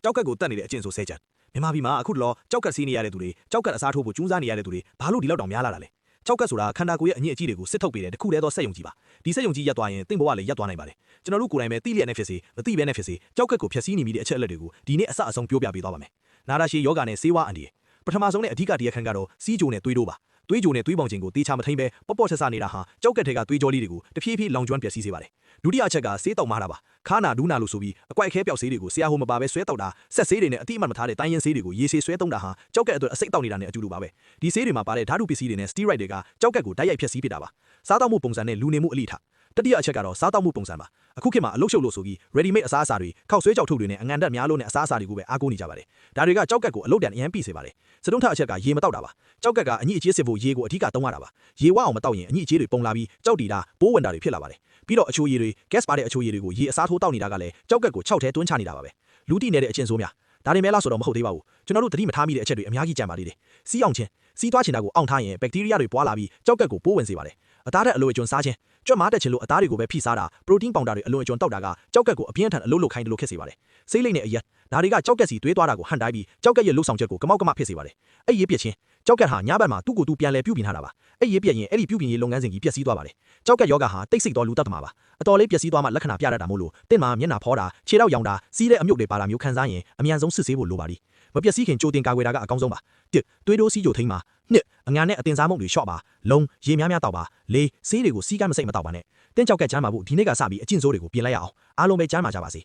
ကြောက်ကက်ကိုတတ်နေတဲ့အကျင့်ဆိုဆဲချန်မြန်မာပြည်မှာအခုတလောကြောက်ကက်စီးနေရတဲ့သူတွေကြောက်ကက်အစားထိုးဖို့ကြိုးစားနေရတဲ့သူတွေဘာလို့ဒီလောက်တောင်များလာတာလဲကြောက်ကက်ဆိုတာခန္ဓာကိုယ်ရဲ့အညစ်အကြေးတွေကိုစစ်ထုတ်ပေးတဲ့တစ်ခုတည်းသောစက်ယုံကြီးပါဒီစက်ယုံကြီးရပ်သွားရင်တင့်ဘဝလည်းရပ်သွားနိုင်ပါတယ်ကျွန်တော်တို့ကိုယ်တိုင်ပဲသိလျက်နဲ့ဖြစ်စေမသိဘဲနဲ့ဖြစ်စေကြောက်ကက်ကိုဖျက်ဆီးနေမိတဲ့အချက်အလက်တွေကိုဒီနေ့အစအဆုံးပြောပြပေးသွားပါမယ်နာတာရှည်ယောဂနဲ့ဆေးဝါးအန်ဒီပထမဆုံးနဲ့အဓိကတရားခံကတော့စီးကြိုနဲ့သွေးတိုးပါသွေးကြိုနဲ့သွေးပေါင်ချိန်ကိုတေချာမထိန်ပဲပေါ့ပေါ့ဆက်ဆနေတာဟာကြောက်ကက်တွေကသွေးကြောလေးတွေကိုတဖြည်းဖြည်းလောင်ကျွမ်းပျက်စီးစေပါတယ်ဒုတိယအချက်ကဆေးတောက်မာတာပါခါနာဒူးနာလို့ဆိုပြီးအကွက်အခဲပျောက်ဆေးတွေကိုဆရာဟိုမပါပဲဆွဲတောက်တာဆက်ဆေးတွေနဲ့အတိအမှတ်မထားတဲ့တိုင်းရင်းဆေးတွေကိုရေရှည်ဆွဲသုံးတာဟာကြောက်ကက်အတွက်အစိတ်တောက်နေတာနဲ့အတူတူပါပဲဒီဆေးတွေမှာပါတဲ့ဓာတုပစ္စည်းတွေနဲ့စတီရိုက်တွေကကြောက်ကက်ကိုတိုက်ရိုက်ဖျက်ဆီးပစ်တာပါစားတောက်မှုပုံစံနဲ့လူနေမှုအလိထတတိယအချက်ကတော့စားတောက်မှုပုံစံပါအခုခေတ်မှာအလုတ်ရှုပ်လို့ဆိုပြီး ready made အစားအစာတွေခောက်ဆွဲကြောက်ထုတ်တွေနဲ့အငန်တက်များလို့နဲ့အစားအစာတွေကိုပဲအားကိုးနေကြပါတယ်ဒါတွေကကြောက်ကက်ကိုအလုတ်တန်အရန်ပြည့်စေပါတယ်စတုံးထအချက်ကရေမတောက်တာပါကြောက်ကက်ကအညစ်အကြေးစစ်ဖို့ရေကိုအဓိကသုံးရတာပါရေဝအောင်မတောက်ရင်အညစ်အကြေးတွေပုံလာပြီးကြောက်တီတာပိုးဝင်တာတွေဖြစ်လာပါတယ်ပြီးတော့အချိုရည်တွေ gas ပါတဲ့အချိုရည်တွေကိုရေအစားထိုးတောက်နေတာကလည်းကြောက်ကက်ကို6ထဲတွန်းချနေတာပါပဲလူတိနေတဲ့အချင်းဆိုးများဒါတွေမဲလားဆိုတော့မဟုတ်သေးပါဘူးကျွန်တော်တို့သတိမထားမိတဲ့အချက်တွေအများကြီးကြံပါသေးတယ်စီးအောင်ချင်းစီးသွားချင်တာကိုအောင့်ထားရင်ဘက်တီးရီးယားတွေပွားလာပြီးကြောက်ကက်ကိုပိုးဝင်စေပါတယ်အသားတဲ့အလိုအကျွန်းစားခြင်းကြွက်မားတက်ချင်လို့အသားတွေကိုပဲဖိစားတာပရိုတင်းပေါင်တာတွေအလိုအကျွန်းတောက်တာကကြောက်ကက်ကိုအပြင်းထန်အလိုလိုခိုင်းတယ်လို့ဖြစ်စေပါတယ်စိတ်လိမ့်နဲ့အရက်ဒါတွေကကြောက်ကက်စီသွေးသွားတာကိုဟန်တိုင်းပြီးကြောက်ကက်ရဲ့လှုပ်ဆောင်ချက်ကိုကမောက်ကမဖြစ်စေပါတယ်အဲ့ရေးပြက်ချင်းကြောက်ကက်ဟာညဘက်မှာသူ့ကိုယ်သူပြန်လဲပြုတ်ပြင်ထားတာပါအဲ့ရေးပြက်ရင်အဲ့ဒီပြုတ်ပြင်ရေးလုပ်ငန်းစဉ်ကြီးပျက်စီးသွားပါတယ်ကြောက်ကက်ယောဂဟာတိတ်ဆိတ်သောလူတတ်သမားပါအတော်လေးပျက်စီးသွားမှလက္ခဏာပြတတ်တာမို့လို့တင့်မှာမျက်နှာဖောတာခြေထောက်ရောင်တာစီးတဲ့အမြုပ်တွေပါတာမျိုးခံစားရင်အမြန်ဆုံးစစ်ဆေးဖို့လိုပါသည်မပျက်စီးခင်ကြိုတင်ကာကွယ်တာကအကောင်းဆုံးပါတစ်သွေးတိုးစီးကြိုထိန်းပါနှစ်အငါနဲ့အတင်စားမုံတွေရှော့ပါလုံးရေများများတောက်ပါလေးဆေးတွေကိုစီးကမ်းမစိတ်မတောက်ပါနဲ့တင့်ကြောက်ကက်ချမ်းပါဖို့ဒီနေ့ကစပြီးအကျင့်စိုးတွေကိုပြင်လိုက်ရအောင်အားလုံးပဲချမ်းပါကြပါစေ